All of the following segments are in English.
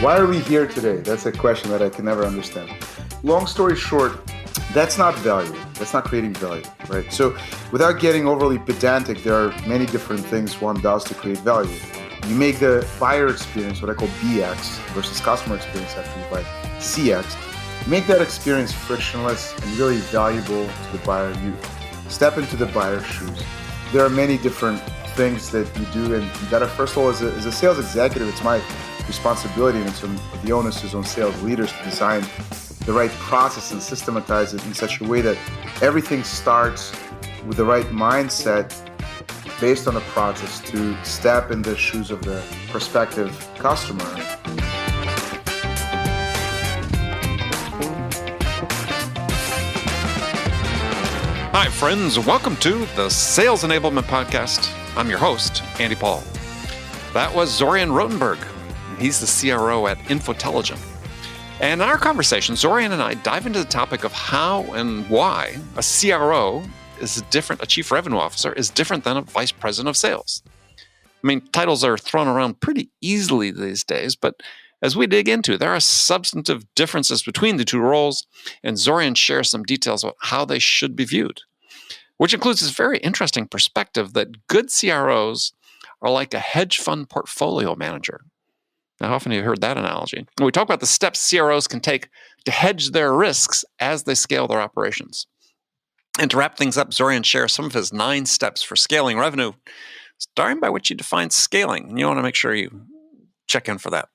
Why are we here today? That's a question that I can never understand. Long story short, that's not value. That's not creating value, right? So without getting overly pedantic, there are many different things one does to create value. You make the buyer experience, what I call BX, versus customer experience after you buy CX. Make that experience frictionless and really valuable to the buyer. You step into the buyer's shoes. There are many different things that you do, and you gotta, first of all, as a sales executive, it's my responsibility, and it's the onus is on sales leaders to design the right process and systematize it in such a way that everything starts with the right mindset based on the process to step in the shoes of the prospective customer. Hi, friends. Welcome to the Sales Enablement Podcast. I'm your host, Andy Paul. That was Zorian Rotenberg. He's the CRO at Infotelligent. And in our conversation, Zorian and I dive into the topic of how and why a CRO is different, a chief revenue officer is different than a vice president of sales. I mean, titles are thrown around pretty easily these days, but as we dig into, there are substantive differences between the two roles, and Zorian shares some details about how they should be viewed, which includes this very interesting perspective that good CROs are like a hedge fund portfolio manager. Now, how often have you heard that analogy? We talk about the steps CROs can take to hedge their risks as they scale their operations. And to wrap things up, Zorian shares some of his 9 steps for scaling revenue, starting by which he defines scaling. And you want to make sure you check in for that.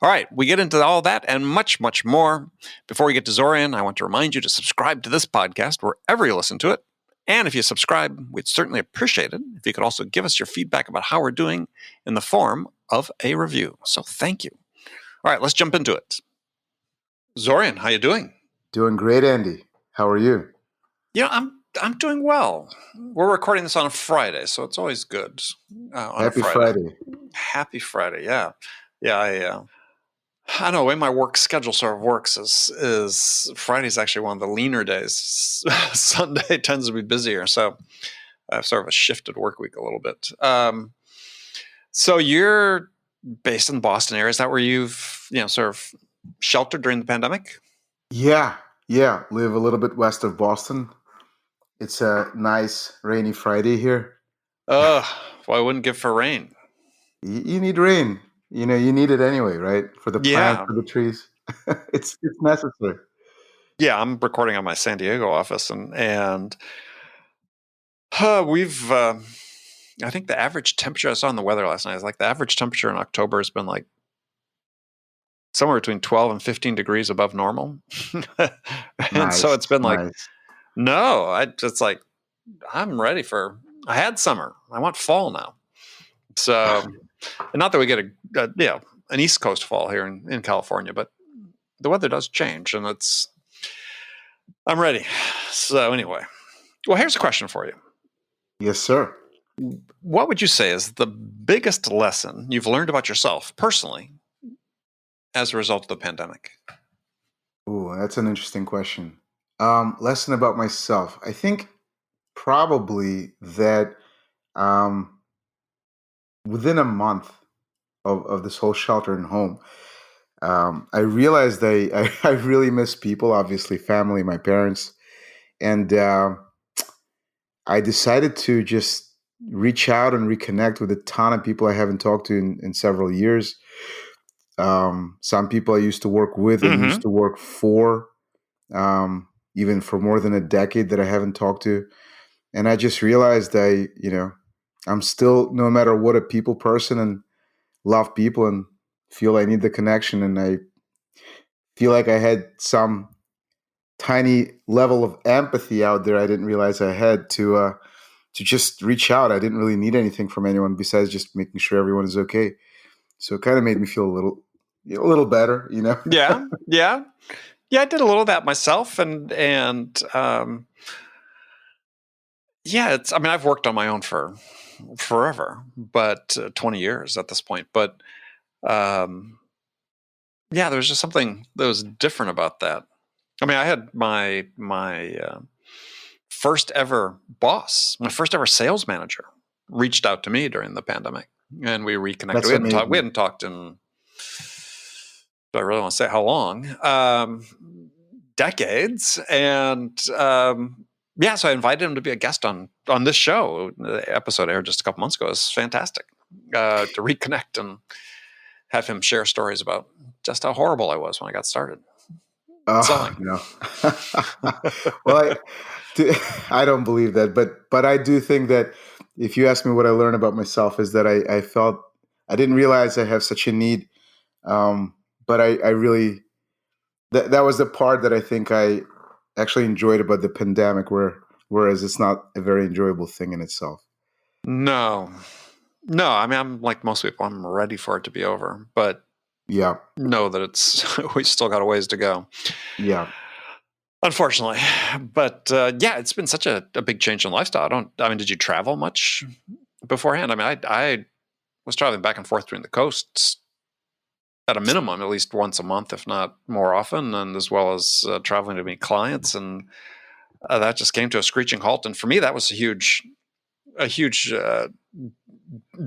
All right, we get into all that and much, much more. Before we get to Zorian, I want to remind you to subscribe to this podcast wherever you listen to it. And if you subscribe, we'd certainly appreciate it if you could also give us your feedback about how we're doing in the form of a review. So thank you. All right, let's jump into it. Zorian, how you doing? Doing great, Andy. How are you? Yeah, I'm doing well. We're recording this on a Friday, so it's always good. Happy Friday. Happy Friday, yeah. Yeah, I know the way my work schedule sort of works is Friday's actually one of the leaner days. Sunday tends to be busier, so I have sort of a shifted work week a little bit. So you're based in the Boston area. Is that where you've sort of sheltered during the pandemic? Yeah. Live a little bit west of Boston. It's a nice rainy Friday here. Well, I wouldn't give for rain. You need rain. You need it anyway, right? For the plants, for the trees. It's necessary. Yeah, I'm recording on my San Diego office, and we've. I think the average temperature I saw in the weather last night is like the average temperature in October has been like somewhere between 12 and 15 degrees above normal, and so it's been like, it's like I'm ready for. I had summer. I want fall now. So, and not that we get an East Coast fall here in California, but the weather does change, and I'm ready. So anyway, well, here's a question for you. Yes, sir. What would you say is the biggest lesson you've learned about yourself personally as a result of the pandemic? Ooh, that's an interesting question. Lesson about myself. I think probably that within a month of this whole shelter in home, I realized I really miss people, obviously family, my parents. And I decided to just reach out and reconnect with a ton of people I haven't talked to in several years. Some people I used to work with and used to work for, even for more than a decade that I haven't talked to. And I just realized I'm still, no matter what, a people person and love people and feel I need the connection. And I feel like I had some tiny level of empathy out there I didn't realize I had to just reach out. I didn't really need anything from anyone besides just making sure everyone is okay. So it kind of made me feel a little better, Yeah. I did a little of that myself, and I've worked on my own for forever, but 20 years at this point. But there's just something that was different about that. I mean, I had my first ever boss, my first ever sales manager, reached out to me during the pandemic, and we reconnected. We hadn't talked in do I really want to say how long? Decades. And yeah, so I invited him to be a guest on this show. The episode aired just a couple months ago. It was fantastic to reconnect and have him share stories about just how horrible I was when I got started Oh selling. no. Well, I don't believe that, but I do think that if you ask me what I learned about myself is that I felt I didn't realize I have such a need, but I really that was the part that I think I actually enjoyed about the pandemic, whereas it's not a very enjoyable thing in itself. No, I mean, I'm like most people, I'm ready for it to be over, but Yeah, know that it's we still got a ways to go, yeah, unfortunately. But yeah, it's been such a big change in lifestyle. I mean, did you travel much beforehand? I mean, I was traveling back and forth between the coasts at a minimum, at least once a month, if not more often, and as well as traveling to meet clients, and that just came to a screeching halt. And for me, that was a huge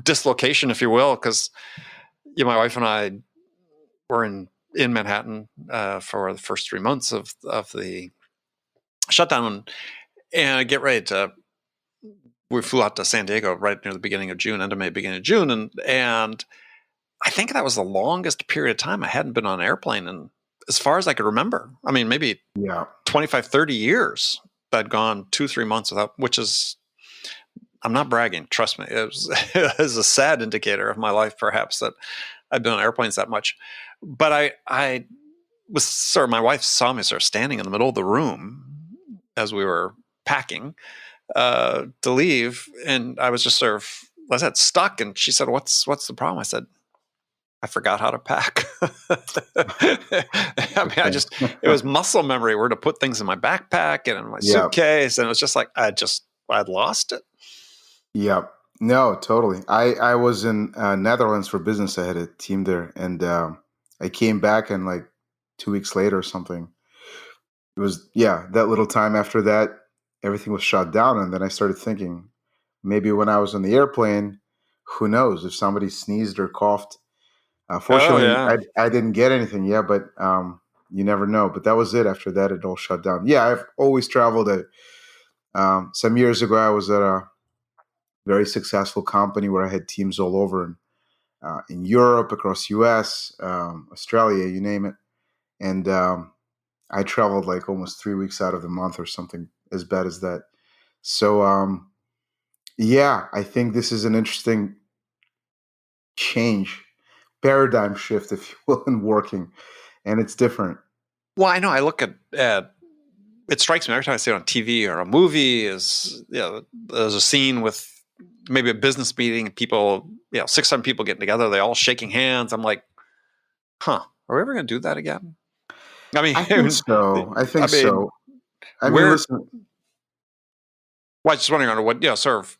dislocation, if you will, because my wife and I were in Manhattan for the first 3 months of the shutdown, and I get ready to. We flew out to San Diego right near the beginning of June, end of May, beginning of June, and I think that was the longest period of time I hadn't been on an airplane in as far as I could remember. I mean, maybe yeah. 25, 30 years. I'd gone 2-3 months without, which is, I'm not bragging, trust me. It was a sad indicator of my life, perhaps, that I'd been on airplanes that much. But I was sort of, my wife saw me sort of standing in the middle of the room as we were packing to leave. And I was just sort of, I said, stuck. And she said, what's the problem? I said, I forgot how to pack. I mean, it was muscle memory where to put things in my backpack and in my Yeah. suitcase. And it was just like, I'd lost it. Yeah, no, totally. I was in Netherlands for business. I had a team there, and I came back, and like 2 weeks later or something, it was that little time after that, everything was shut down, and then I started thinking maybe when I was on the airplane, who knows if somebody sneezed or coughed. Oh, Fortunately, yeah. I didn't get anything. Yeah, but you never know. But that was it. After that, it all shut down. Yeah, I've always traveled. Some years ago, I was at a very successful company where I had teams all over in Europe, across US, Australia, you name it. And I traveled like almost 3 weeks out of the month or something as bad as that. So yeah, I think this is an interesting change, paradigm shift, if you will, in working, and it's different. Well, I know I look at it strikes me every time I see it on TV or a movie is, there's a scene with maybe a business meeting and people, 6, 7 people getting together, they all shaking hands. I'm like, are we ever going to do that again? I mean, I think so. I think so. I mean, where, listen. well, I was just wondering on what, sort of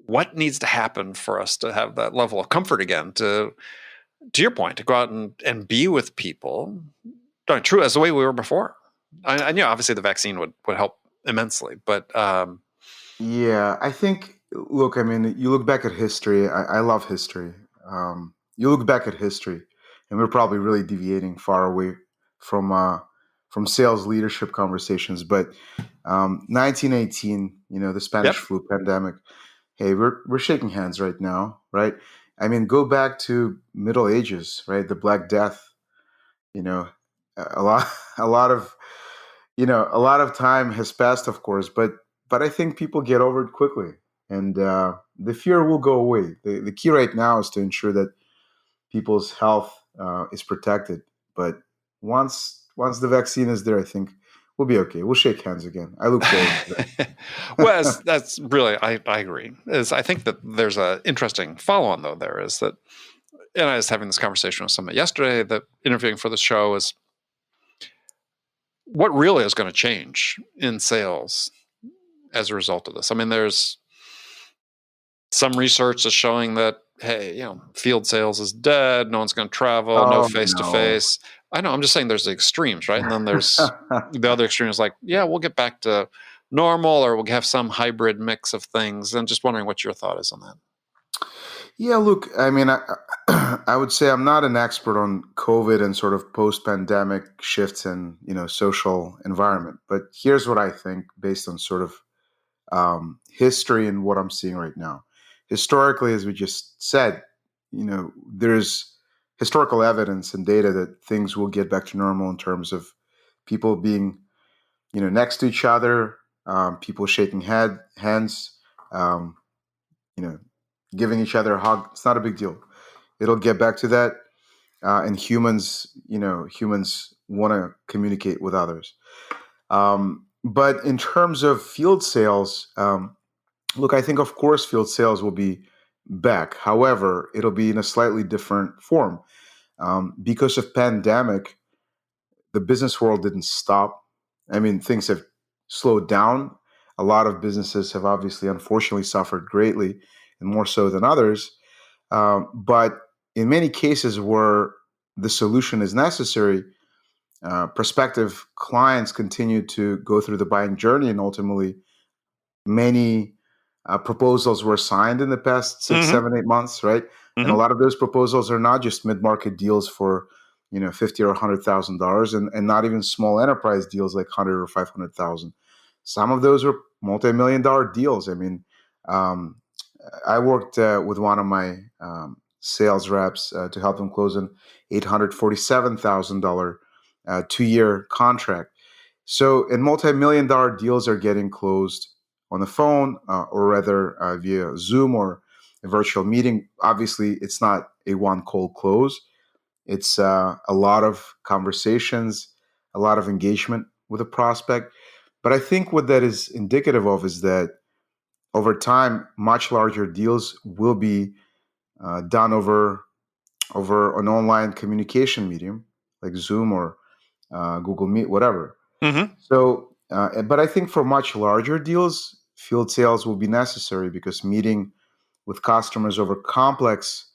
what needs to happen for us to have that level of comfort again, to your point, to go out and be with people, true as the way we were before. I knew obviously the vaccine would help immensely, but Yeah, I think, look, I mean, you look back at history. I love history. You look back at history, and we're probably really deviating far away from sales leadership conversations. But 1918, the Spanish yep, flu pandemic. Hey, we're shaking hands right now, right? I mean, go back to Middle Ages, right? The Black Death. You know, a lot, a lot of a lot of time has passed, of course, but I think people get over it quickly, and the fear will go away. The key right now is to ensure that people's health is protected. But once the vaccine is there, I think we'll be okay. We'll shake hands again. I look forward to well, that. that's really, I agree. I think that there's an interesting follow-on though. There is that, and I was having this conversation with someone yesterday that interviewing for the show is what really is going to change in sales as a result of this. I mean, there's some research that's showing that, hey, field sales is dead. No one's going to travel. No Oh face to no. face. I know. I'm just saying there's the extremes, right? And then there's the other extreme is like, yeah, we'll get back to normal, or we'll have some hybrid mix of things. I'm just wondering what your thought is on that. Yeah, look, I mean, I would say I'm not an expert on COVID and sort of post-pandemic shifts in, social environment. But here's what I think based on sort of history and what I'm seeing right now. Historically, as we just said, there's historical evidence and data that things will get back to normal in terms of people being, next to each other, people shaking hands, um, you know, giving each other a hug. It's not a big deal. It'll get back to that. And humans want to communicate with others. But in terms of field sales, look, I think of course field sales will be back. However, it'll be in a slightly different form. Because of pandemic, the business world didn't stop. I mean, things have slowed down. A lot of businesses have obviously, unfortunately, suffered greatly, and more so than others. But in many cases where the solution is necessary, prospective clients continue to go through the buying journey, and ultimately, many proposals were signed in the past 6, Mm-hmm. 7, 8 months, right? And a Mm-hmm. lot of those proposals are not just mid-market deals for $50 or $100,000, and not even small enterprise deals like 100 or 500,000. Some of those are multi-million-dollar deals. I mean, um, I worked with one of my sales reps to help them close an $847,000 two-year contract. So, and multi-million-dollar deals are getting closed on the phone, or rather via Zoom or a virtual meeting. Obviously, it's not a one cold close. It's a lot of conversations, a lot of engagement with a prospect. But I think what that is indicative of is that over time, much larger deals will be done over an online communication medium like Zoom or Google Meet, whatever. Mm-hmm. So, but I think for much larger deals, field sales will be necessary because meeting with customers over complex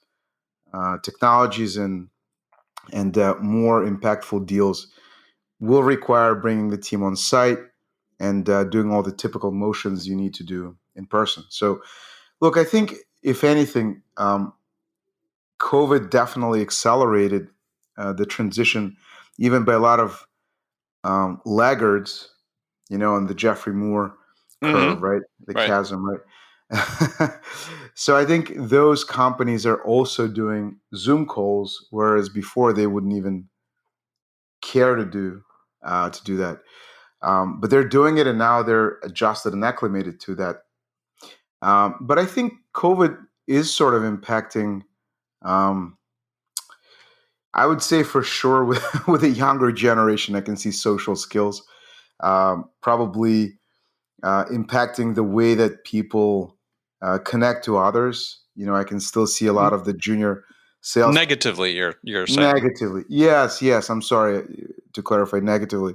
technologies and more impactful deals will require bringing the team on site and doing all the typical motions you need to do in person. So, look, I think if anything, COVID definitely accelerated the transition, even by a lot of laggards, on the Jeffrey Moore Mm-hmm. curve, right? The Right. chasm, right? So I think those companies are also doing Zoom calls, whereas before they wouldn't even care to do that. But they're doing it, and now they're adjusted and acclimated to that. But I think COVID is sort of impacting. Um, I would say for sure with with a younger generation, I can see social skills probably impacting the way that people connect to others. I can still see a lot of the junior sales Negatively, you're saying. negatively. Yes, yes. I'm sorry to clarify negatively,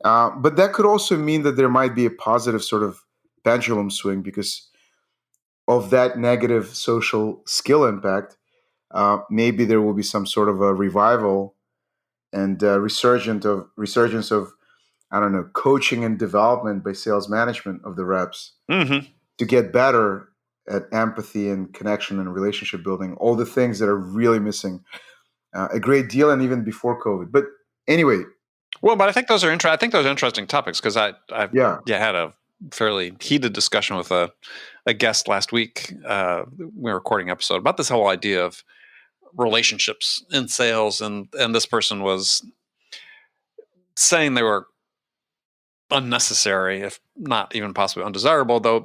but that could also mean that there might be a positive sort of pendulum swing because of that negative social skill impact. Maybe there will be some sort of a revival and resurgence of I don't know, coaching and development by sales management of the reps Mm-hmm. to get better at empathy and connection and relationship building, all the things that are really missing a great deal and even before COVID. But anyway, Well, but I think those are I think those are interesting topics because I yeah, had a fairly heated discussion with a guest last week. We were recording an episode about this whole idea of relationships in sales, and this person was saying they were unnecessary, if not even possibly undesirable, though it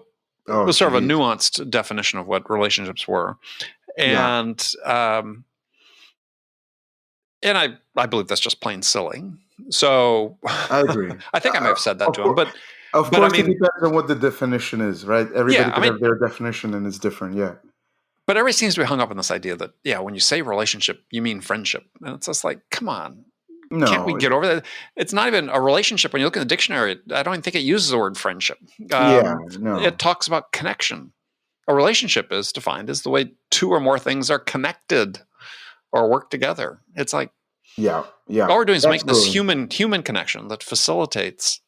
oh, was sort of a geez, nuanced definition of what relationships were. yeah, And I believe that's just plain silly. So I agree. I think I may have said that Of to him, course, of but I course, it mean, depends on what the definition is, right? yeah, Everybody I could mean, have their definition, and it's different. Yeah, but everybody seems to be hung up on this idea that, yeah, when you say relationship, you mean friendship. And it's just like, come on, can't we no, get over that? It's not even a relationship. When you look in the dictionary, I don't even think it uses the word friendship. yeah, It no, talks about connection. A relationship is defined as the way two or more things are connected or work together. It's like yeah, yeah, all we're doing is making this absolutely, human connection that facilitates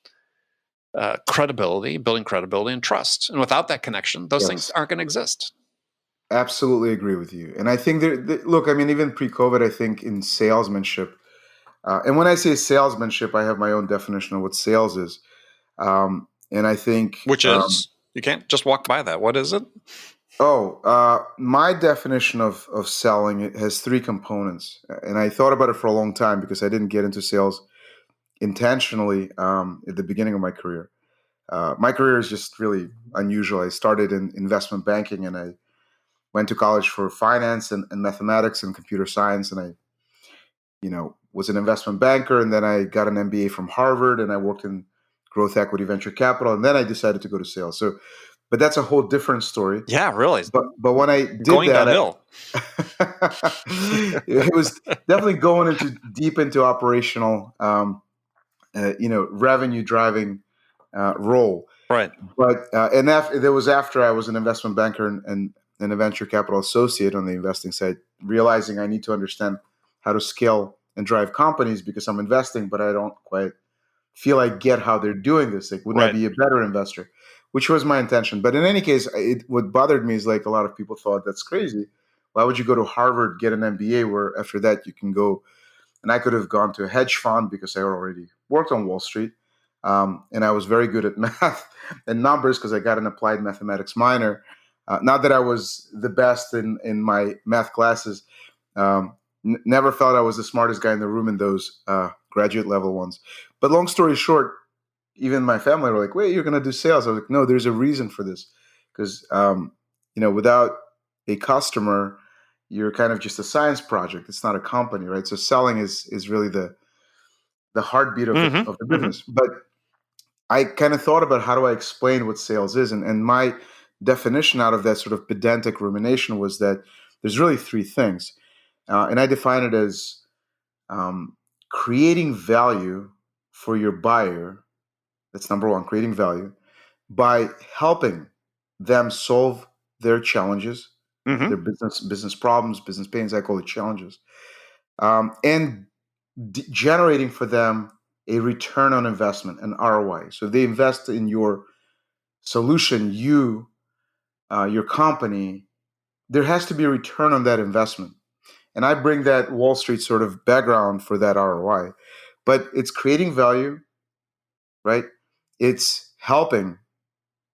credibility, building credibility and trust. And without that connection, those things yes. aren't going to exist. Absolutely agree with you. And I think look, I mean, even pre-COVID, I think in salesmanship, and when I say salesmanship, I have my own definition of what sales is. And I think, Which is, you can't just walk by that. What is it? my definition of selling, it has three components. And I thought about it for a long time because I didn't get into sales intentionally at the beginning of my career. My career is just really unusual. I started in investment banking, and I went to college for finance and mathematics and computer science. And I, was an investment banker. And then I got an MBA from Harvard, and I worked in growth equity venture capital. And then I decided to go to sales. So, but that's a whole different story. Yeah, really. But when I did Going that, downhill. it was definitely going deep into operational, revenue driving role. Right. But there was after I was an investment banker and a venture capital associate on the investing side, realizing I need to understand how to scale and drive companies because I'm investing, but I don't quite feel I get how they're doing this. Like, wouldn't I Right. be a better investor? Which was my intention. But in any case, what bothered me is like a lot of people thought that's crazy. Why would you go to Harvard, get an MBA, where after that you can go? And I could have gone to a hedge fund because I already worked on Wall Street. And I was very good at math and numbers because I got an applied mathematics minor. Not that I was the best in my math classes. Never felt I was the smartest guy in the room in those graduate level ones. But long story short, even my family were like, "Wait, you're going to do sales?" I was like, "No, there's a reason for this, because without a customer, you're kind of just a science project. It's not a company, right? So selling is really the heartbeat of the business." But I kind of thought about how do I explain what sales is, and my definition out of that sort of pedantic rumination was that there's really three things, and I define it as creating value for your buyer. That's number one, creating value by helping them solve their challenges, their business problems, business pains. I call it challenges, and generating for them a return on investment, an ROI. So if they invest in your solution, your company, there has to be a return on that investment. And I bring that Wall Street sort of background for that ROI, but it's creating value, right? It's helping,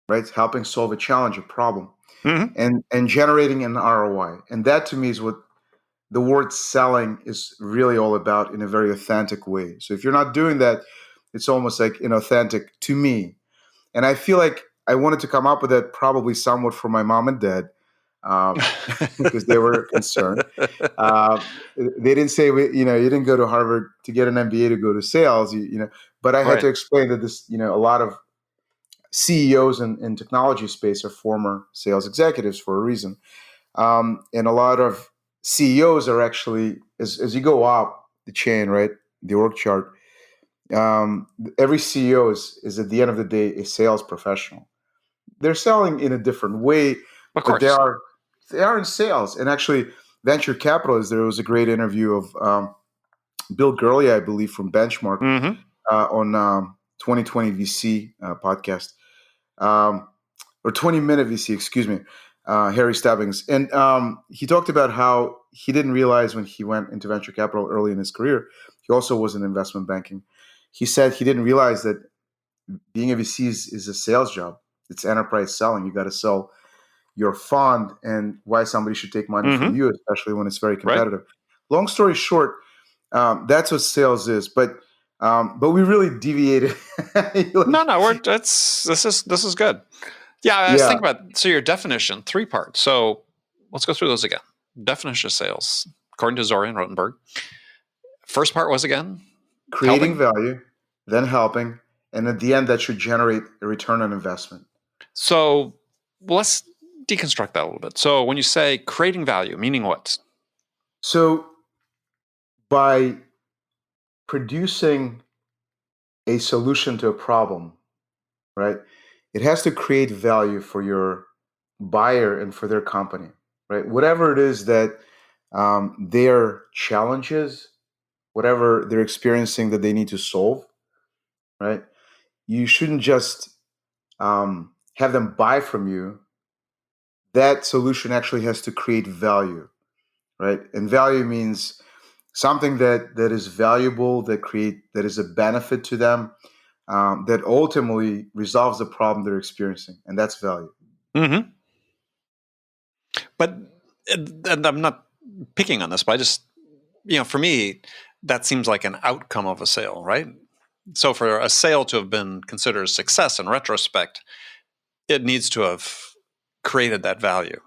right? It's helping solve a challenge, a problem, and generating an ROI. And that to me is what the word selling is really all about in a very authentic way. So if you're not doing that, it's almost like inauthentic to me. And I feel like I wanted to come up with that probably somewhat for my mom and dad, because they were concerned. They didn't say, you didn't go to Harvard to get an MBA to go to sales, but I had to explain that this, a lot of CEOs in technology space are former sales executives for a reason. And a lot of CEOs are actually, as you go up the chain, right, the org chart, every CEO is at the end of the day a sales professional. They're selling in a different way, Of but course. they are in sales. And actually, venture capitalists. There was a great interview of Bill Gurley, I believe, from Benchmark on 2020 VC podcast, or 20-minute VC, excuse me, Harry Stabbings. And he talked about how he didn't realize when he went into venture capital early in his career, he also was in investment banking. He said he didn't realize that being a VC is a sales job. It's enterprise selling. You got to sell your fund and why somebody should take money from you, especially when it's very competitive. Right. Long story short, that's what sales is. But we really deviated. No, this is good. Yeah, I was thinking about, so your definition, three parts. So let's go through those again. Definition of sales, according to Zorian Rotenberg. First part was, again, creating value, then helping, and at the end that should generate a return on investment. So let's deconstruct that a little bit. So when you say creating value, meaning what? So by producing a solution to a problem, right, it has to create value for your buyer and for their company, right? Whatever it is that their challenges, whatever they're experiencing that they need to solve, right? You shouldn't just have them buy from you. that solution actually has to create value, right? And value means something that is valuable, that is a benefit to them, that ultimately resolves the problem they're experiencing, and that's value. Mm-hmm. But and I'm not picking on this, but I just, for me, that seems like an outcome of a sale, right? So for a sale to have been considered a success in retrospect, it needs to have created that value.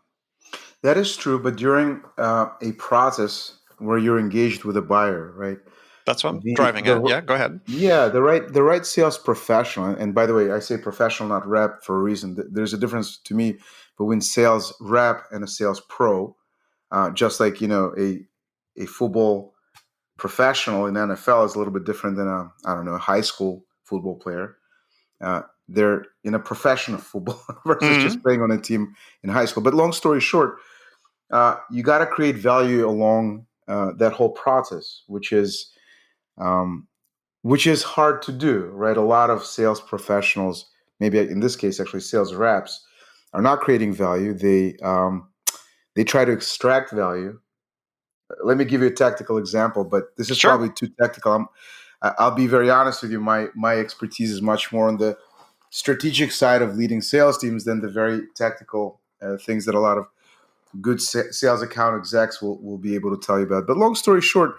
That is true, but during a process where you're engaged with a buyer, right? That's what I'm The driving at. the Yeah, go ahead. Yeah, the right sales professional, and by the way, I say professional, not rep, for a reason. There's a difference to me between sales rep and a sales pro. Just like a football professional in NFL is a little bit different than a high school football player. They're in a professional football versus Mm-hmm. just playing on a team in high school. But long story short, you got to create value along that whole process, um, which is hard to do, right? A lot of sales professionals, maybe in this case, actually sales reps, are not creating value. They try to extract value. Let me give you a tactical example, but this is Sure. probably too technical. I'll be very honest with you. My expertise is much more on the strategic side of leading sales teams than the very tactical things that a lot of good sales account execs will be able to tell you about. But long story short,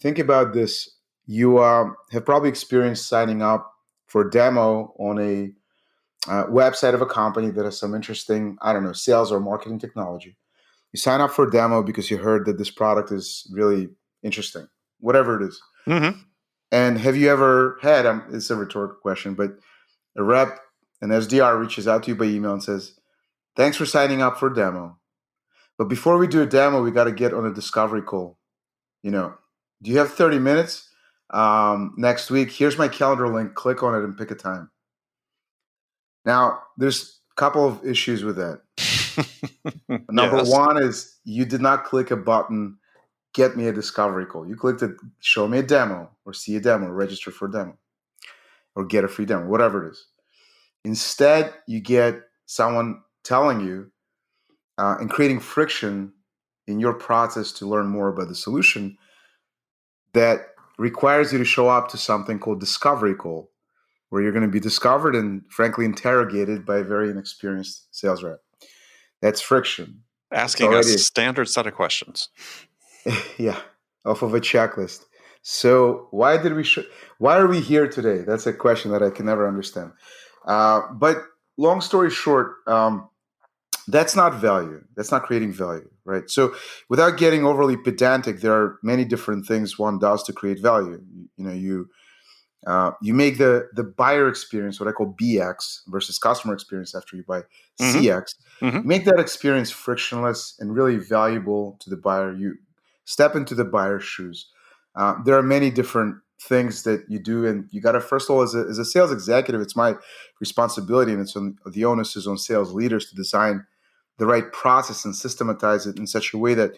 think about this. You have probably experienced signing up for a demo on a website of a company that has some interesting, I don't know, sales or marketing technology. You sign up for a demo because you heard that this product is really interesting, whatever it is. Mm-hmm. And have you ever had, it's a rhetorical question, but a rep, an SDR reaches out to you by email and says, thanks for signing up for a demo. But before we do a demo, we got to get on a discovery call. Do you have 30 minutes next week? Here's my calendar link. Click on it and pick a time. Now, there's a couple of issues with that. Number Yes. one is you did not click a button, get me a discovery call. You clicked it, show me a demo, or see a demo, or register for a demo, or get a free demo, whatever it is. Instead, you get someone telling you and creating friction in your process to learn more about the solution that requires you to show up to something called discovery call, where you're going to be discovered and frankly interrogated by a very inexperienced sales rep. That's friction. It's Asking a already standard set of questions. yeah, off of a checklist. So why are we here today? That's a question that I can never understand. But long story short, that's not value. That's not creating value, right? So without getting overly pedantic, there are many different things one does to create value. You make the buyer experience, what I call BX versus customer experience after you buy Mm-hmm. CX. Mm-hmm. You make that experience frictionless and really valuable to the buyer. You step into the buyer's shoes. There are many different things that you do, and you got to, first of all, as a sales executive, it's my responsibility, and the onus is on sales leaders to design the right process and systematize it in such a way that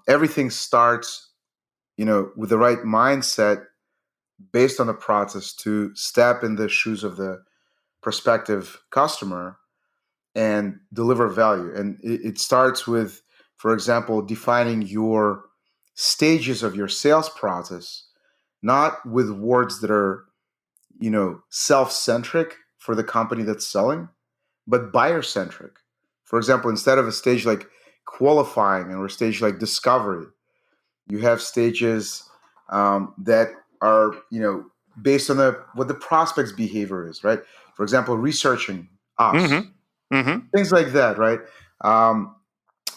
everything starts, with the right mindset based on the process to step in the shoes of the prospective customer and deliver value. And it starts with, for example, defining your stages of your sales process, not with words that are, self-centric for the company that's selling, but buyer-centric. For example, instead of a stage like qualifying or a stage like discovery, you have stages that are, based on what the prospect's behavior is, right? For example, researching us, Mm-hmm. Mm-hmm. things like that, right? Um,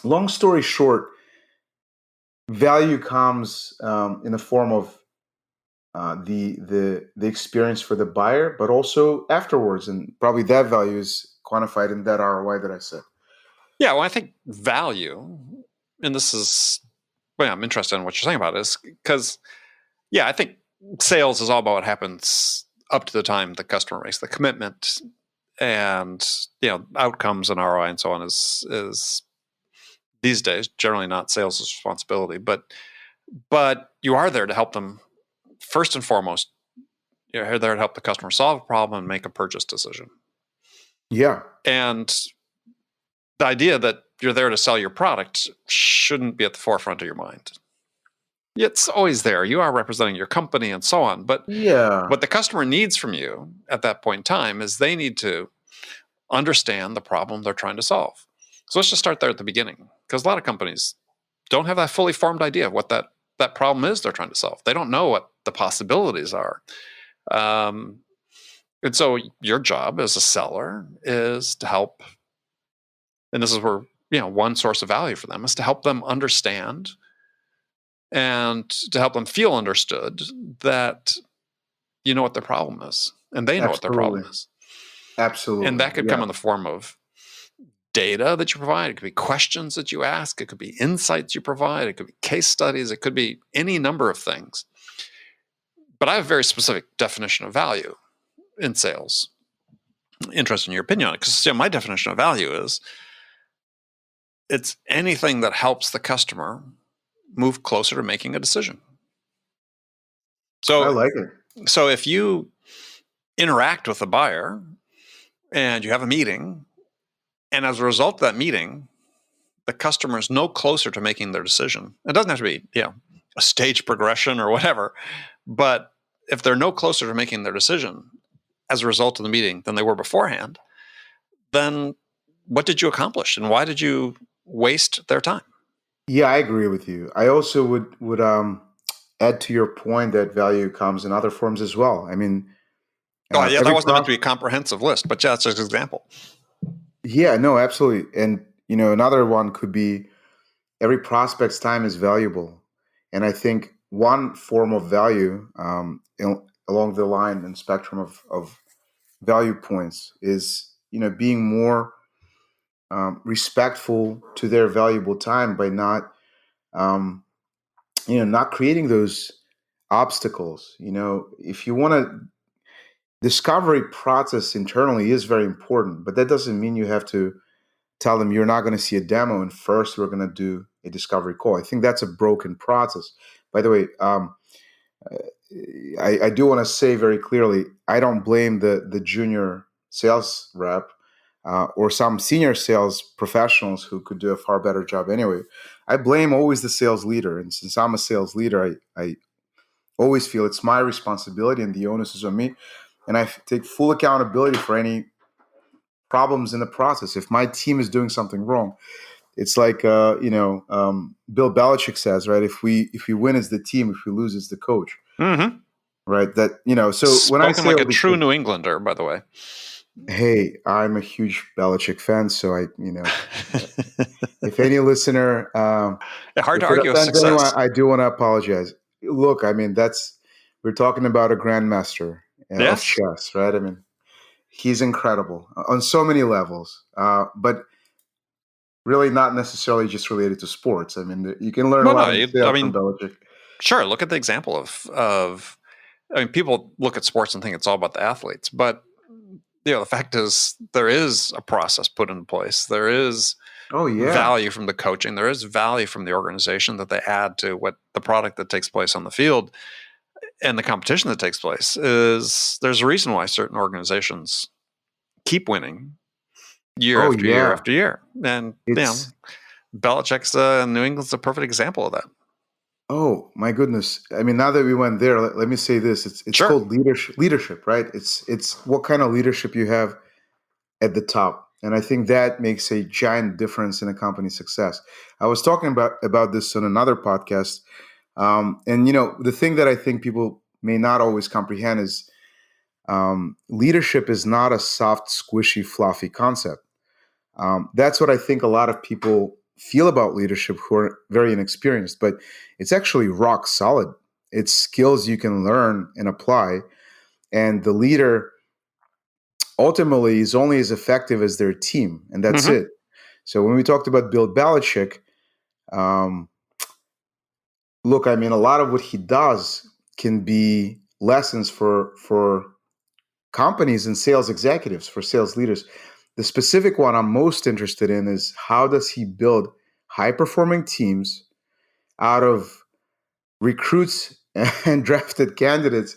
Long story short, value comes in the form of the experience for the buyer, but also afterwards, and probably that value is quantified in that ROI that I said. Yeah, well, I think value, and this is, well, I'm interested in what you're saying about this, because, yeah, I think sales is all about what happens up to the time the customer makes the commitment, and outcomes and ROI and so on is these days generally not sales' responsibility, but you are there to help them first and foremost. You're there to help the customer solve a problem and make a purchase decision. Yeah. And the idea that you're there to sell your product shouldn't be at the forefront of your mind. It's always there. You are representing your company and so on. But Yeah, what the customer needs from you at that point in time is they need to understand the problem they're trying to solve. So let's just start there at the beginning, because a lot of companies don't have that fully formed idea of what that problem is they're trying to solve. They don't know what the possibilities are. And so your job as a seller is to help, and this is where, one source of value for them is to help them understand and to help them feel understood that you know what their problem is and they know what their absolutely. problem is. Absolutely. And that could Yeah. come in the form of data that you provide. It could be questions that you ask. It could be insights you provide. It could be case studies. It could be any number of things. But I have a very specific definition of value in sales. Interested in your opinion on it, because my definition of value is it's anything that helps the customer move closer to making a decision. I So, like it. so if you interact with a buyer and you have a meeting, and as a result of that meeting, the customer is no closer to making their decision. It doesn't have to be, a stage progression or whatever, but if they're no closer to making their decision as a result of the meeting than they were beforehand, then what did you accomplish and why did you waste their time? Yeah, I agree with you. I also would add to your point that value comes in other forms as well. I mean, Oh, yeah, that every wasn't meant to be process. a comprehensive list, but yeah, that's just an example. Yeah, no, absolutely. And another one could be every prospect's time is valuable, and I think one form of value along the line and spectrum of value points is being more respectful to their valuable time by not not creating those obstacles. If you want to, discovery process internally is very important, but that doesn't mean you have to tell them you're not going to see a demo and first we're going to do a discovery call. I think that's a broken process. By the way, I do want to say very clearly, I don't blame the junior sales rep or some senior sales professionals who could do a far better job anyway. I blame always the sales leader. And since I'm a sales leader, I always feel it's my responsibility and the onus is on me. And I take full accountability for any problems in the process. If my team is doing something wrong, it's like Bill Belichick says, right? If we win, it's the team. If we lose, it's the coach. Mm-hmm. Right. That So when I Spoken say like all a these true things, New Englander, by the way. hey, I'm a huge Belichick fan, so if any listener, Hard to if it argue with offends anyone, success. I do want to apologize. Look, I mean, we're talking about a grandmaster of Yes. chess, right? I mean, he's incredible on so many levels, but really not necessarily just related to sports. I mean, you can learn a Well, lot no, in I sales from mean, Belichick. sure. Look at the example of. I mean, people look at sports and think it's all about the athletes, but the fact is there is a process put in place. There is Oh yeah. value from the coaching. There is value from the organization that they add to what the product that takes place on the field and the competition that takes place. There's a reason why certain organizations keep winning year Oh after year yeah. after year, and It's Belichick's New England's a perfect example of that. Oh my goodness! I mean, now that we went there, let me say this: it's Sure. called leadership. Leadership, right? It's what kind of leadership you have at the top, and I think that makes a giant difference in a company's success. I was talking about this on another podcast, and the thing that I think people may not always comprehend is leadership is not a soft, squishy, fluffy concept. That's what I think a lot of people feel about leadership who are very inexperienced, but it's actually rock solid. It's skills you can learn and apply. And the leader ultimately is only as effective as their team, and that's Mm-hmm. it. So when we talked about Bill Belichick, um, look, I mean, a lot of what he does can be lessons for companies and sales executives, for sales leaders. The specific one I'm most interested in is how does he build high performing teams out of recruits and drafted candidates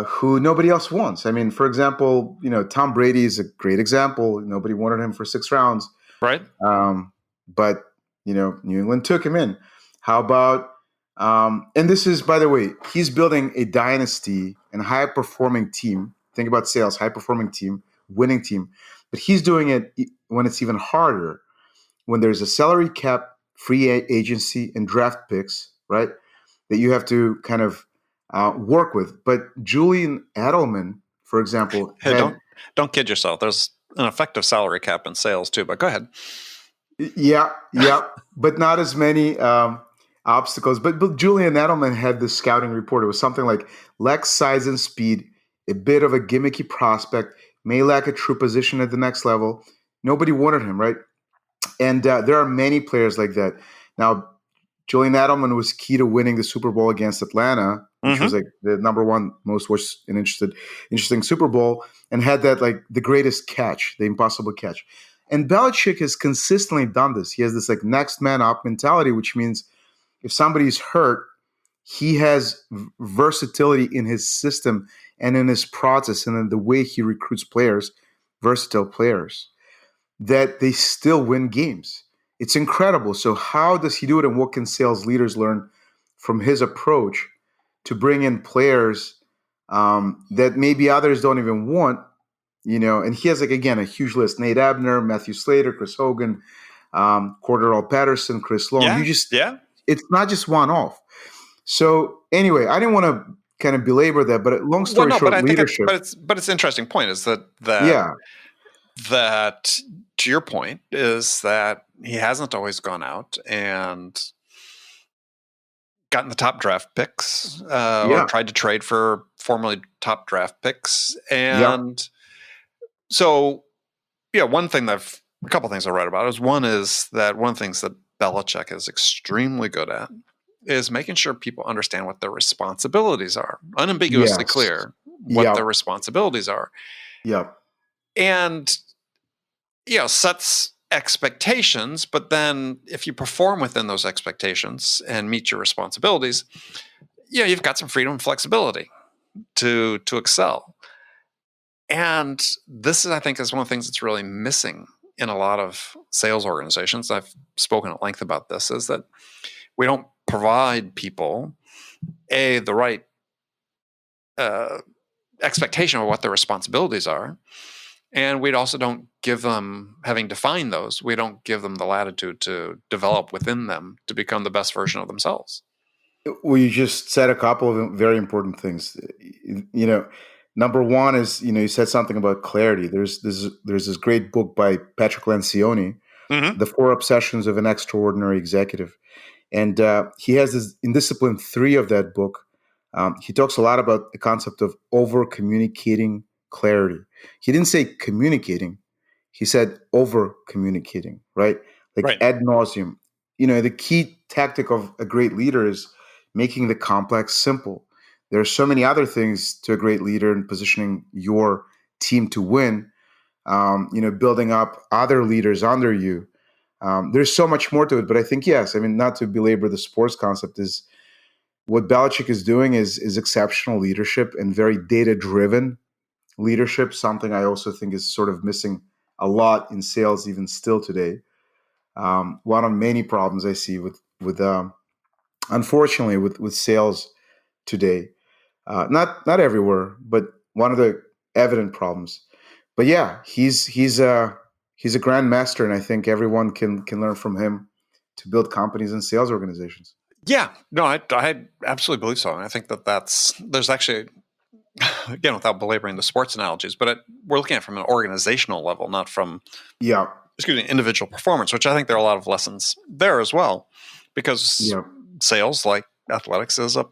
who nobody else wants. I mean, for example, Tom Brady is a great example. Nobody wanted him for 6 rounds. Right. But New England took him in. How about and this is, by the way, he's building a dynasty and high performing team. Think about sales, high performing team, winning team. But he's doing it when it's even harder, when there's a salary cap, free agency, and draft picks, right? That you have to kind of work with. But Julian Edelman, for example, Hey, had don't kid yourself. There's an effective salary cap in sales too. But go ahead. yeah, but not as many obstacles. But Julian Edelman had this scouting report. It was something like lacks size and speed, a bit of a gimmicky prospect, may lack a true position at the next level. Nobody wanted him, right? And there are many players like that. Now, Julian Edelman was key to winning the Super Bowl against Atlanta, which was like the number one most watched and interesting Super Bowl, and had that like the greatest catch, the impossible catch. And Belichick has consistently done this. He has this like next man up mentality, which means if somebody's hurt, he has versatility in his system and in his process and in the way he recruits players, versatile players, that they still win games. It's incredible. So how does he do it, and what can sales leaders learn from his approach to bring in players that maybe others don't even want? And he has, like, again, a huge list: Nate Abner, Matthew Slater, Chris Hogan, Cordero Patterson, Chris Long. Yeah. It's not just one off. So anyway, I didn't want to kind of belabor that, but long story short, But I think leadership. it's an interesting point. Is that Yeah, to your point is that he hasn't always gone out and gotten the top draft picks or tried to trade for formerly top draft picks. And so, a couple things I read about is one of the things that Belichick is extremely good at is making sure people understand what their responsibilities are, unambiguously clear what their responsibilities are. Yep. And, sets expectations, but then if you perform within those expectations and meet your responsibilities, you've got some freedom and flexibility to excel. And this is, I think, is one of the things that's really missing in a lot of sales organizations. I've spoken at length about this, is that we don't provide people the right expectation of what their responsibilities are. And we also don't give them, having defined those, we don't give them the latitude to develop within them to become the best version of themselves. Well, you just said a couple of very important things. Number one is, you said something about clarity. There's this great book by Patrick Lencioni, The Four Obsessions of an Extraordinary Executive. And he has this, in discipline 3 of that book, he talks a lot about the concept of over-communicating clarity. He didn't say communicating. He said over-communicating, right? Ad nauseum. The key tactic of a great leader is making the complex simple. There are so many other things to a great leader in positioning your team to win, building up other leaders under you. There's so much more to it, but I think, yes, not to belabor the sports concept, is what Belichick is doing is exceptional leadership and very data-driven leadership, something I also think is sort of missing a lot in sales even still today. One of many problems I see with unfortunately with sales today. Not everywhere, but one of the evident problems. But yeah, he's a grandmaster, and I think everyone can learn from him to build companies and sales organizations. Yeah, no, I absolutely believe so. And I think there's actually, again, without belaboring the sports analogies, but we're looking at it from an organizational level, not from individual performance, which I think there are a lot of lessons there as well, because sales, like athletics, is a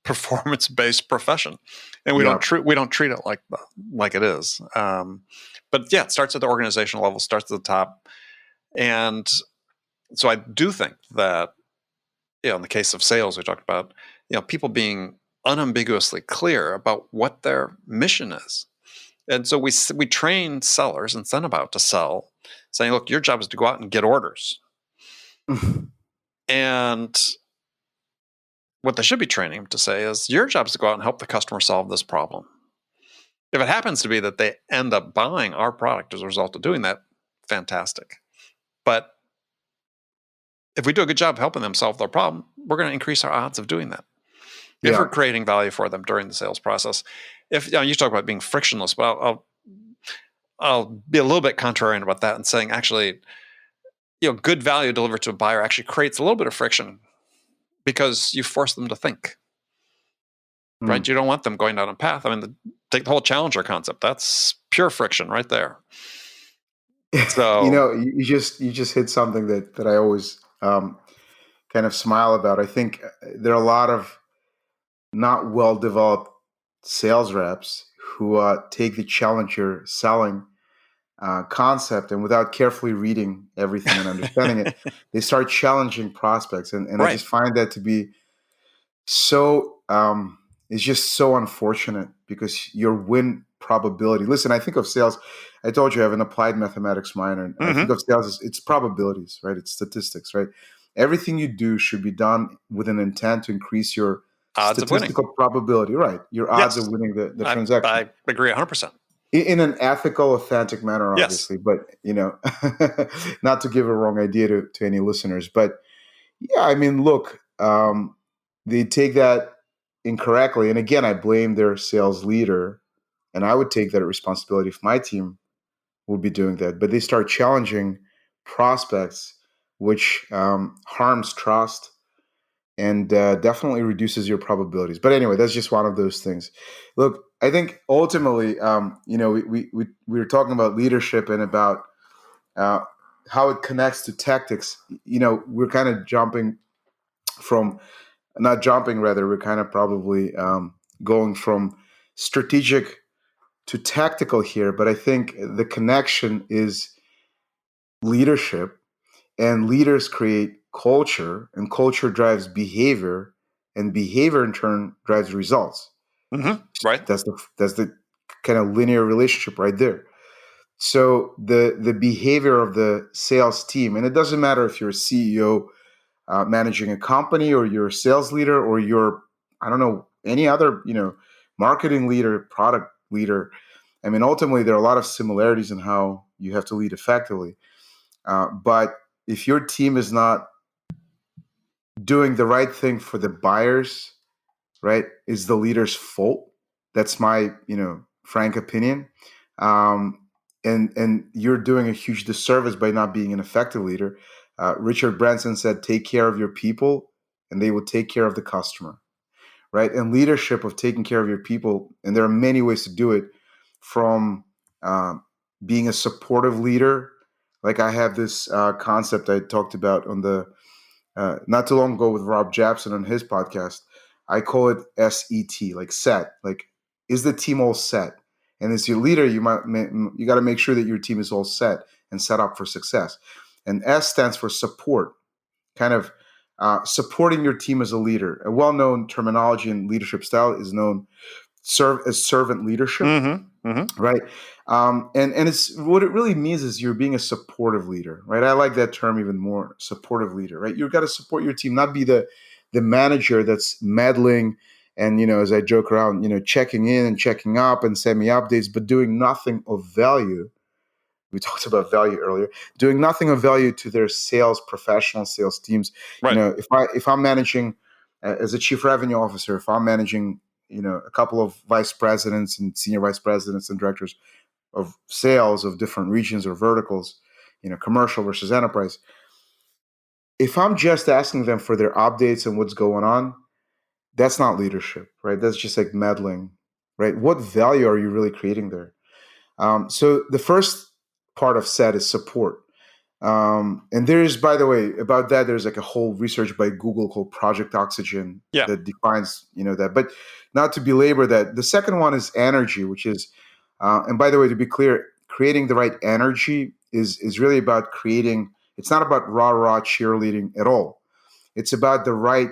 performance-based profession, and we don't treat it like it is. But yeah, it starts at the organizational level, starts at the top, and so I do think that in the case of sales, we talked about people being unambiguously clear about what their mission is, and so we train sellers and send them out to sell, saying, "Look, your job is to go out and get orders," and what they should be training them to say is, your job is to go out and help the customer solve this problem. If it happens to be that they end up buying our product as a result of doing that, fantastic. But if we do a good job helping them solve their problem, we're going to increase our odds of doing that. If we're creating value for them during the sales process. If you talk about being frictionless, but I'll be a little bit contrarian about that and saying actually, good value delivered to a buyer actually creates a little bit of friction because you force them to think. Right? You don't want them going down a path. I mean, take the whole challenger concept. That's pure friction right there. So you just hit something that I always kind of smile about. I think there are a lot of not well developed sales reps who take the challenger selling concept, and without carefully reading everything and understanding it, they start challenging prospects, and right. I just find that to be so it's just so unfortunate because your win probability. Listen, I think of sales. I told you I have an applied mathematics minor, and I think of sales as it's probabilities, right? It's statistics, right? Everything you do should be done with an intent to increase your odds statistical probability, right? Your odds of winning the transaction. I agree 100%. In an ethical, authentic manner, obviously, but not to give a wrong idea to any listeners. But yeah, I mean, look, they take that incorrectly, and again, I blame their sales leader, and I would take that responsibility if my team would be doing that. But they start challenging prospects, which harms trust and definitely reduces your probabilities. But anyway, that's just one of those things. Look, I think ultimately, we were talking about leadership and about how it connects to tactics. We're kind of we're kind of probably going from strategic to tactical here. But I think the connection is leadership, and leaders create culture, and culture drives behavior, and behavior in turn drives results. Right. That's the kind of linear relationship right there. So the behavior of the sales team, and it doesn't matter if you're a CEO managing a company, or you're a sales leader, or you're, I don't know, any other, marketing leader, product leader. I mean, ultimately, there are a lot of similarities in how you have to lead effectively. But if your team is not doing the right thing for the buyers, right, is the leader's fault. That's my, frank opinion. And you're doing a huge disservice by not being an effective leader. Richard Branson said, "Take care of your people, and they will take care of the customer." Right? And leadership of taking care of your people, and there are many ways to do it, from being a supportive leader. Like I have this concept I talked about on the not too long ago with Rob Japson on his podcast. I call it SET, like set. Like, is the team all set? And as your leader, you got to make sure that your team is all set and set up for success. And S stands for support, kind of supporting your team as a leader. A well-known terminology in leadership style is known as servant leadership, right? And it's what it really means is you're being a supportive leader, right? I like that term even more, supportive leader, right? You've got to support your team, not be the manager that's meddling and, as I joke around, checking in and checking up and sending me updates, but doing nothing of value. We talked about value earlier, doing nothing of value to their professional sales teams. Right. If I'm managing as a chief revenue officer, if I'm managing, a couple of vice presidents and senior vice presidents and directors of sales of different regions or verticals, commercial versus enterprise, if I'm just asking them for their updates and what's going on, that's not leadership, right? That's just like meddling, right? What value are you really creating there? So the first part of SET is support. And there's, by the way, about that, there's like a whole research by Google called Project Oxygen that defines, that. But not to belabor that. The second one is energy, which is, and by the way, to be clear, creating the right energy is really about creating. It's not about rah-rah cheerleading at all. It's about the right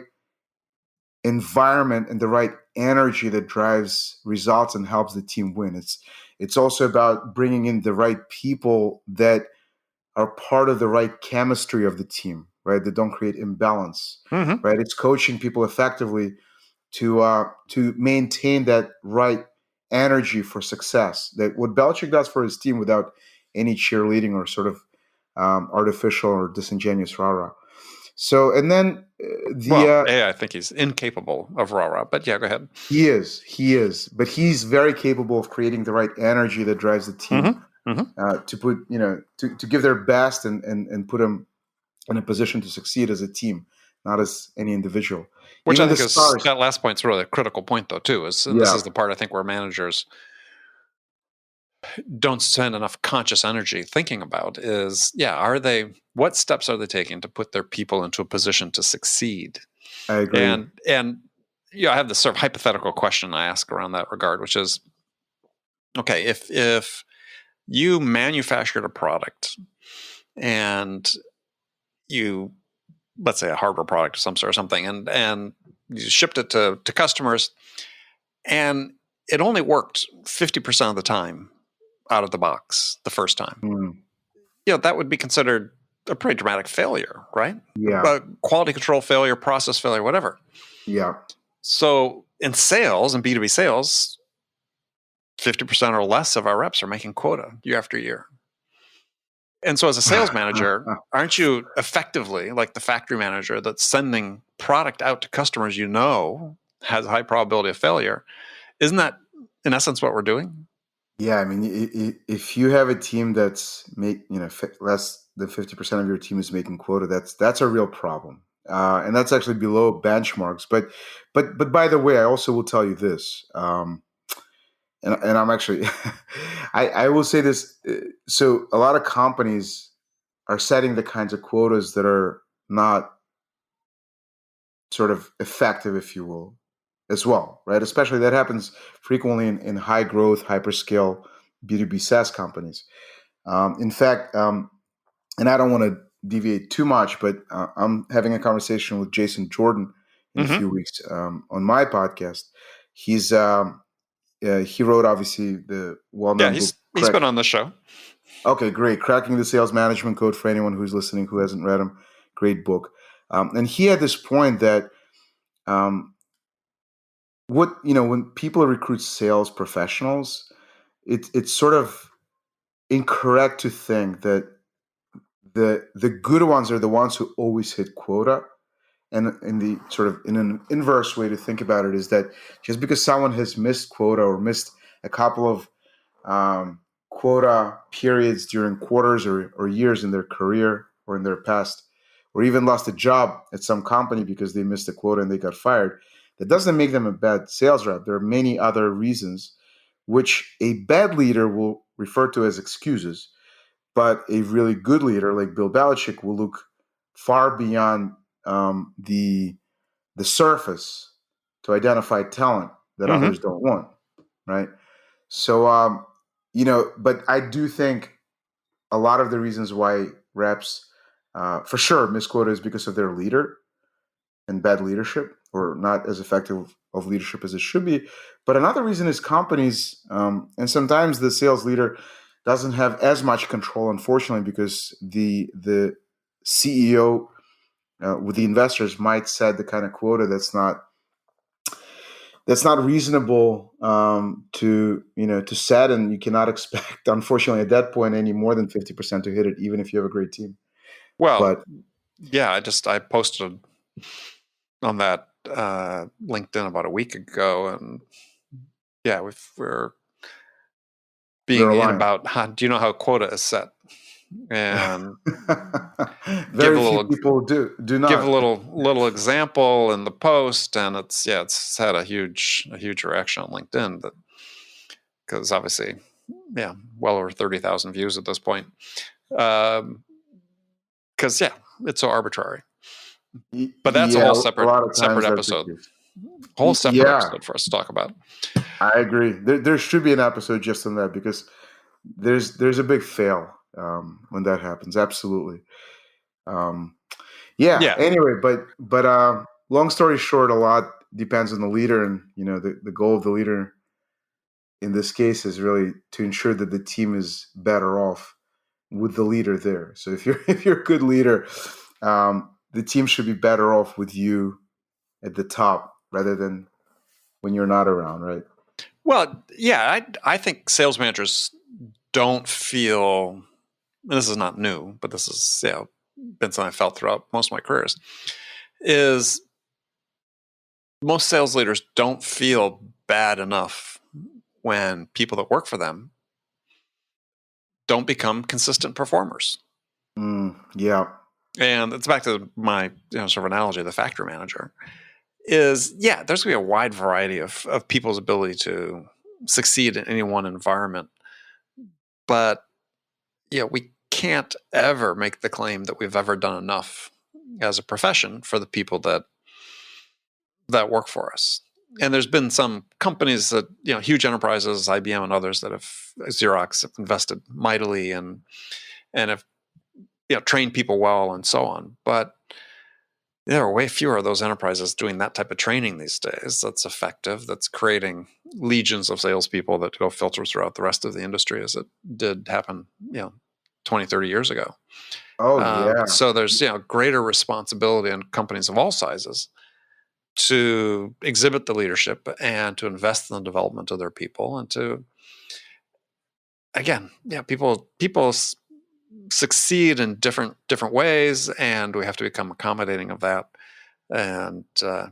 environment and the right energy that drives results and helps the team win. It's also about bringing in the right people that are part of the right chemistry of the team, right? That don't create imbalance, right? It's coaching people effectively to maintain that right energy for success. That what Belichick does for his team without any cheerleading or sort of artificial or disingenuous rah-rah. So, and then I think he's incapable of rah-rah, but yeah, go ahead. he is, but he's very capable of creating the right energy that drives the team to put, to give their best and put them in a position to succeed as a team, not as any individual. Which Even I the think is, stars. that last point's really a critical point, though, too. This is the part I think where managers don't spend enough conscious energy thinking about is, what steps are they taking to put their people into a position to succeed? I agree. And I have this sort of hypothetical question I ask around that regard, which is, okay, if you manufactured a product and you, let's say a hardware product of some sort or something, and you shipped it to customers, and it only worked 50% of the time out of the box the first time. That would be considered a pretty dramatic failure, right? Yeah. Quality control failure, process failure, whatever. Yeah. So in sales and B2B sales, 50% or less of our reps are making quota year after year. And so as a sales manager, aren't you effectively like the factory manager that's sending product out to customers has a high probability of failure? Isn't that, in essence, what we're doing? Yeah, I mean, if you have a team that's less than 50% of your team is making quota, that's a real problem, and that's actually below benchmarks. But by the way, I also will tell you this, and I'm actually, I will say this. So a lot of companies are setting the kinds of quotas that are not sort of effective, if you will, as well, right? Especially that happens frequently in high growth, hyperscale B2B SaaS companies. In fact, and I don't want to deviate too much, but I'm having a conversation with Jason Jordan in a few weeks on my podcast. He wrote obviously the well-known book. He's been on the show. Okay, great. Cracking the Sales Management Code for anyone who's listening who hasn't read him. Great book. And he had this point that when people recruit sales professionals, it's sort of incorrect to think that the good ones are the ones who always hit quota. And in an inverse way to think about it is that just because someone has missed quota or missed a couple of quota periods during quarters or years in their career or in their past, or even lost a job at some company because they missed a quota and they got fired, that doesn't make them a bad sales rep. There are many other reasons which a bad leader will refer to as excuses, but a really good leader like Bill Belichick will look far beyond the surface to identify talent that others don't want, right? So, but I do think a lot of the reasons why reps, for sure, miss quota is because of their leader and bad leadership or not as effective of leadership as it should be. But another reason is companies, and sometimes the sales leader doesn't have as much control, unfortunately, because the CEO with the investors might set the kind of quota that's not reasonable to set, and you cannot expect, unfortunately, at that point, any more than 50% to hit it, even if you have a great team. Well, I posted on that LinkedIn about a week ago, and we're being in about do you know how quota is set? And very few people do not give a little example in the post, and it's had a huge reaction on LinkedIn, because obviously well over 30,000 views at this point, because it's so arbitrary. But that's a whole separate episode. Episode for us to talk about. I agree. There should be an episode just on that, because there's a big fail when that happens. Absolutely. Anyway, but long story short, a lot depends on the leader, and the goal of the leader in this case is really to ensure that the team is better off with the leader there. So if you're a good leader, the team should be better off with you at the top rather than when you're not around, right? Well, I think sales managers don't feel and this is not new, but this is been something I felt throughout most of my careers, is most sales leaders don't feel bad enough when people that work for them don't become consistent performers. Yeah. And it's back to my sort of analogy, the factory manager. Is there's going to be a wide variety of people's ability to succeed in any one environment, but we can't ever make the claim that we've ever done enough as a profession for the people that work for us. And there's been some companies that huge enterprises, IBM and others, that have Xerox have invested mightily and have trained people well and so on, but there are way fewer of those enterprises doing that type of training these days that's effective, that's creating legions of salespeople that go filter throughout the rest of the industry as it did happen 20, 30 years ago. Oh, yeah. So there's greater responsibility on companies of all sizes to exhibit the leadership and to invest in the development of their people, and to, again, people succeed in different ways, and we have to become accommodating of that and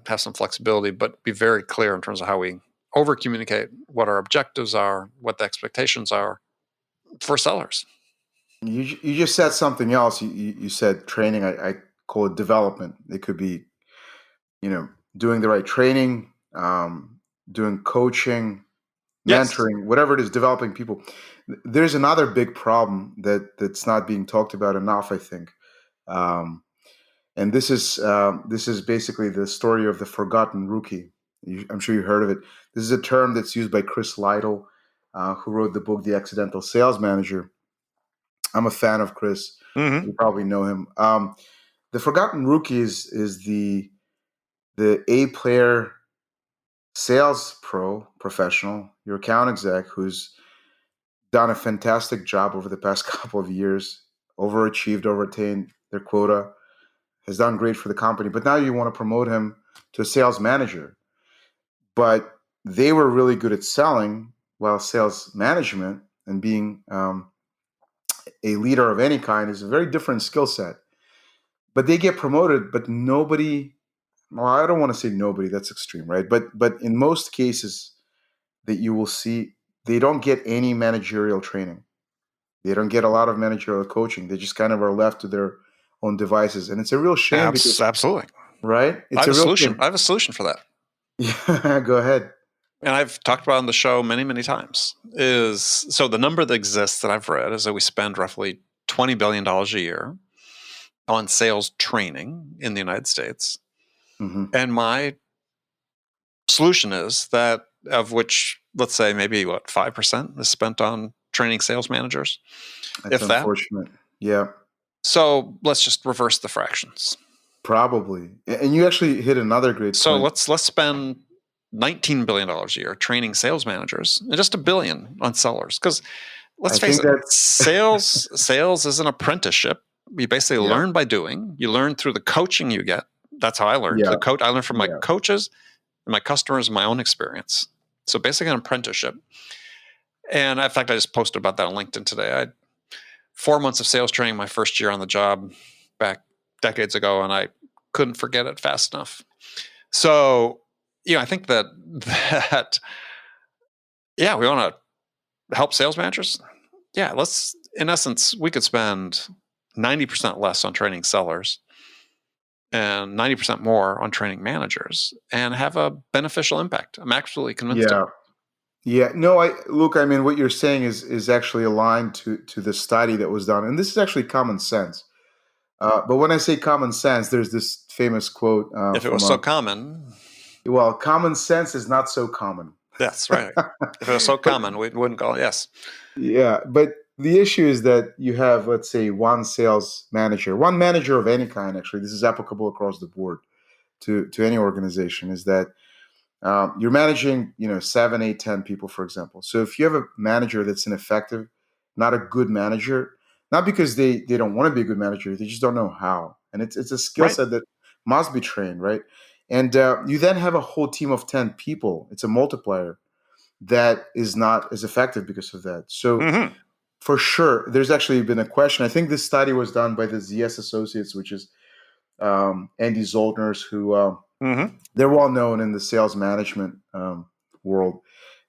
have some flexibility, but be very clear in terms of how we over communicate what our objectives are, what the expectations are for sellers. You just said something else. You said training. I call it development. It could be, doing the right training, doing coaching, mentoring, Yes. whatever it is, developing people. There's another big problem that's not being talked about enough, I think. And this is basically the story of the forgotten rookie. I'm sure you heard of it. This is a term that's used by Chris Lytle, who wrote the book The Accidental Sales Manager. I'm a fan of Chris. Mm-hmm. You probably know him. The forgotten rookie is the A player sales professional, your account exec, who's done a fantastic job over the past couple of years, overachieved, overattained their quota, has done great for the company. But now you want to promote him to a sales manager. But they were really good at selling, while sales management and being a leader of any kind is a very different skill set. But they get promoted, but nobody, well, I don't want to say nobody, that's extreme, right? But in most cases that you will see, they don't get any managerial training. They don't get a lot of managerial coaching. They just kind of are left to their own devices. And it's a real shame because, Absolutely. right? It's I have a a real solution. shame. I have a solution for that. Yeah, go ahead. And I've talked about on the show many, many times. So the number that exists that I've read is that we spend roughly $20 billion a year on sales training in the United States. Mm-hmm. And my solution is that, of which, let's say maybe 5% is spent on training sales managers. That's If that. unfortunate. Yeah. So let's just reverse the fractions. Probably. And you actually hit another great So point. let's spend $19 billion a year training sales managers and just $1 billion on sellers. Because let's face it, sales is an apprenticeship. You basically learn by doing. You learn through the coaching you get. That's how I learned. Yeah. I learned from my coaches and my customers and my own experience. So basically an apprenticeship. And in fact, I just posted about that on LinkedIn today. I had 4 months of sales training my first year on the job back decades ago, and I couldn't forget it fast enough. So, I think that we want to help sales managers. Yeah, in essence, we could spend 90% less on training sellers and 90% more on training managers and have a beneficial impact. I'm absolutely convinced of it. Yeah. No, I mean, what you're saying is actually aligned to the study that was done. And this is actually common sense. But when I say common sense, there's this famous quote. If it was so common. Well, common sense is not so common. That's right. If it was so common, we wouldn't call it. Yes. Yeah. But the issue is that you have, let's say, one manager of any kind, actually, this is applicable across the board to any organization, is that you're managing, 7, 8, 10 people, for example. So if you have a manager that's ineffective, not a good manager, not because they don't want to be a good manager, they just don't know how. And it's a skill set that must be trained, right? And you then have a whole team of 10 people. It's a multiplier that is not as effective because of that. So For sure. There's actually been a question. I think this study was done by the ZS Associates, which is Andy Zoldner's, who Mm-hmm. they're well known in the sales management world.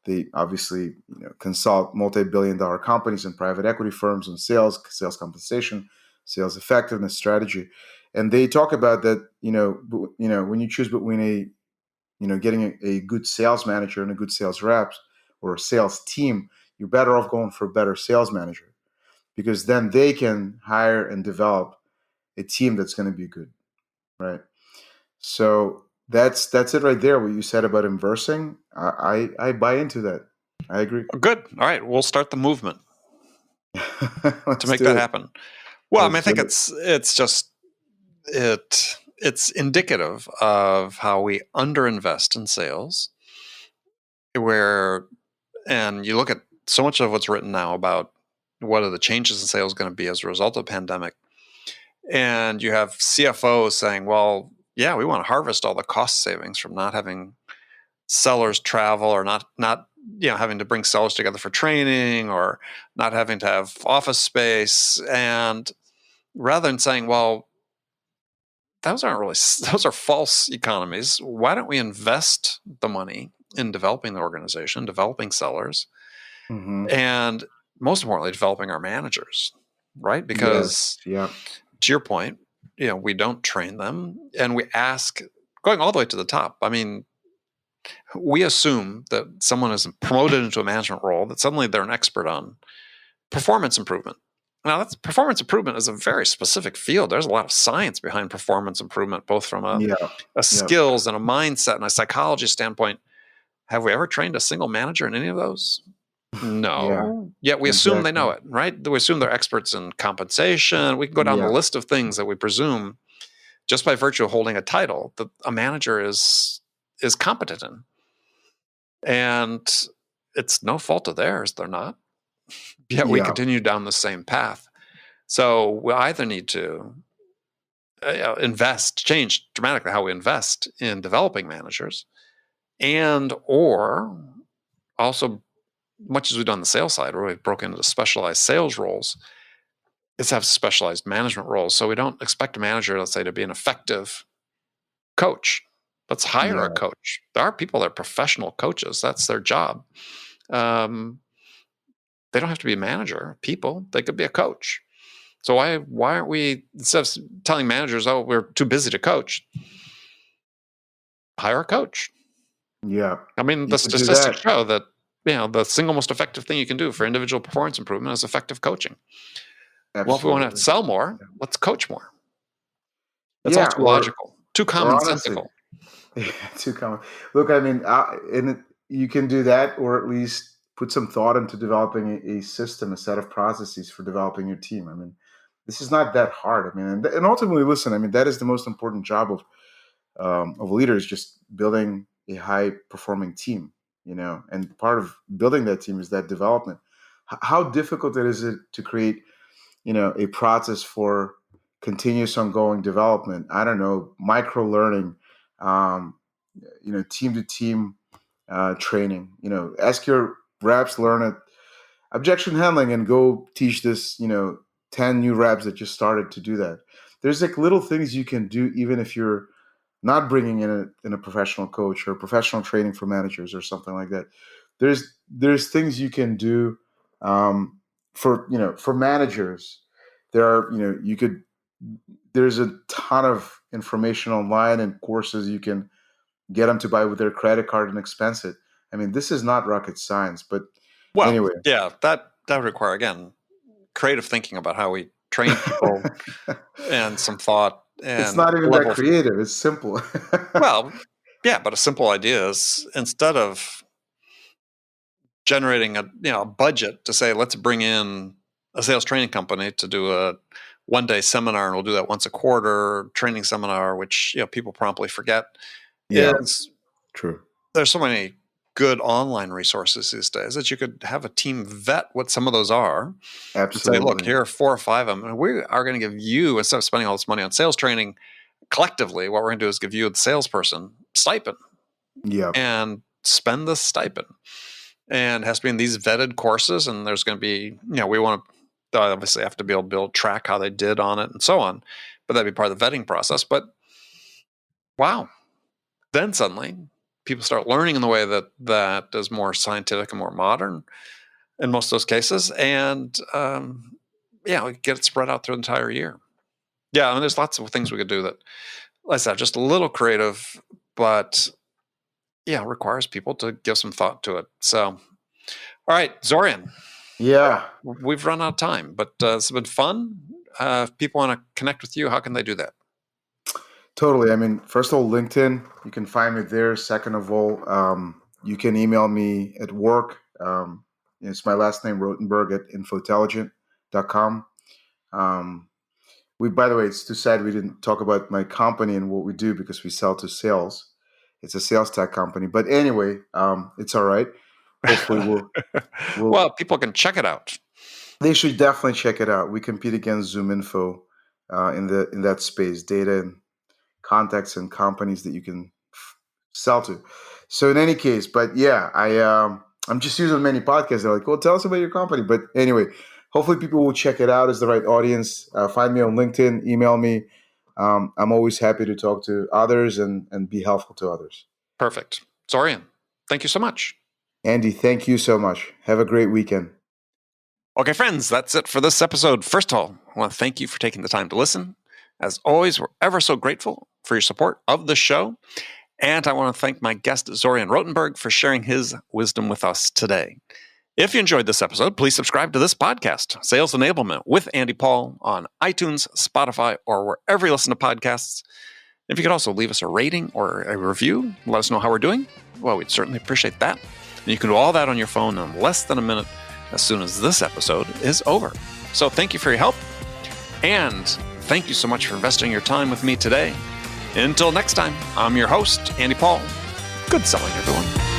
They obviously consult multi-billion-dollar companies and private equity firms on sales compensation, sales effectiveness strategy, and they talk about that. When you choose between getting a good sales manager and a good sales reps or a sales team, you're better off going for a better sales manager, because then they can hire and develop a team that's going to be good, right? So that's it right there. What you said about inversing, I buy into that. I agree. Good. All right, we'll start the movement to Let's make do that it. happen. Well, I mean, Let's I do think it. it's indicative of how we underinvest in sales, and you look at so much of what's written now about what are the changes in sales going to be as a result of the pandemic, and you have CFOs saying, well, yeah, we want to harvest all the cost savings from not having sellers travel, or not having to bring sellers together for training, or not having to have office space. And rather than saying, well, those are false economies, why don't we invest the money in developing the organization, developing sellers, Mm-hmm. and most importantly, developing our managers, right? Yes. Because Yeah. to your point, we don't train them, and we ask, going all the way to the top. I mean, we assume that someone is promoted into a management role, that suddenly they're an expert on performance improvement. Now, performance improvement is a very specific field. There's a lot of science behind performance improvement, both from a Yeah. Yeah. skills and a mindset and a psychology standpoint. Have we ever trained a single manager in any of those? Yeah. No. Yet we assume they Exactly. know it, right? We assume they're experts in compensation. We can go down the Yeah. list of things that we presume, just by virtue of holding a title, that a manager is competent in. And it's no fault of theirs, they're not. Yet we Yeah. continue down the same path. So we either need to change dramatically how we invest in developing managers, and or also, much as we've done on the sales side, where we've broken into specialized sales roles, is have specialized management roles. So we don't expect a manager, let's say, to be an effective coach. Let's hire a Yeah. coach. There are people that are professional coaches. That's their job. Um, they don't have to be a manager. People, they could be a coach. So why aren't we, instead of telling managers, oh, we're too busy to coach, hire a coach? Yeah. I mean, You the could do statistics that. show that the single most effective thing you can do for individual performance improvement is effective coaching. Well, if we want to Absolutely. sell more, let's coach more. That's all Yeah. too logical, too Or honestly, commonsensical. yeah, too common. Look, I mean, and you can do that, or at least put some thought into developing a system, a set of processes for developing your team. I mean, this is not that hard. I mean, and ultimately, listen, I mean, that is the most important job of leaders, just building a high performing team. And part of building that team is that development. How difficult is it to create, a process for continuous ongoing development? I don't know, micro learning, um, team to team training. Ask your reps, learn it, objection handling, and go teach this. 10 new reps that just started to do that. There's like little things you can do, even if you're not bringing in a professional coach or professional training for managers or something like that. There's things you can do for managers. There are you could there's a ton of information online and courses you can get them to buy with their credit card and expense it. I mean, this is not rocket science, but Well, anyway. yeah, that would require, again, creative thinking about how we train people, and some thought, It's and not a even that level of, creative. It's simple. well, yeah, but a simple idea is, instead of generating a budget to say, let's bring in a sales training company to do a 1-day seminar, and we'll do that once a quarter training seminar, which people promptly forget. Yeah, Is true. there's so many good online resources these days that you could have a team vet what some of those are, and say, look, Absolutely. here are 4 or 5 of them, and we are going to give you, instead of spending all this money on sales training, collectively, what we're going to do is give you, the salesperson, stipend, Yeah. and spend the stipend. and has to be in these vetted courses. And there's going to be, we want to obviously have to be able to track how they did on it and so on. But that'd be part of the vetting process. But wow, then suddenly people start learning in the way that is more scientific and more modern in most of those cases. And we get it spread out through the entire year. Yeah, I mean, there's lots of things we could do that, like I said, just a little creative, but requires people to give some thought to it. So, all right, Zorian. Yeah. We've run out of time, but it's been fun. If people want to connect with you, how can they do that? Totally. I mean, first of all, LinkedIn, you can find me there. Second of all, you can email me at work. It's my last name, Rotenberg, at Infotelligent.com. By the way, it's too sad we didn't talk about my company and what we do because we sell to sales. It's a sales tech company. But anyway, it's all right. Hopefully we'll well, people can check it out. They should definitely check it out. We compete against ZoomInfo in that space, data and contacts and companies that you can sell to. So in any case, but yeah, I'm just using many podcasts. They're like, well, tell us about your company. But anyway, hopefully people will check it out as the right audience. Find me on LinkedIn, email me. I'm always happy to talk to others and be helpful to others. Perfect. Zorian, thank you so much. Andy, thank you so much. Have a great weekend. Okay, friends, that's it for this episode. First of all, I want to thank you for taking the time to listen. As always, we're ever so grateful for your support of the show. And I want to thank my guest, Zorian Rotenberg, for sharing his wisdom with us today. If you enjoyed this episode, please subscribe to this podcast, Sales Enablement with Andy Paul, on iTunes, Spotify, or wherever you listen to podcasts. If you could also leave us a rating or a review, let us know how we're doing, well, we'd certainly appreciate that. And you can do all that on your phone in less than a minute as soon as this episode is over. So thank you for your help, and thank you so much for investing your time with me today. Until next time, I'm your host, Andy Paul. Good selling, everyone.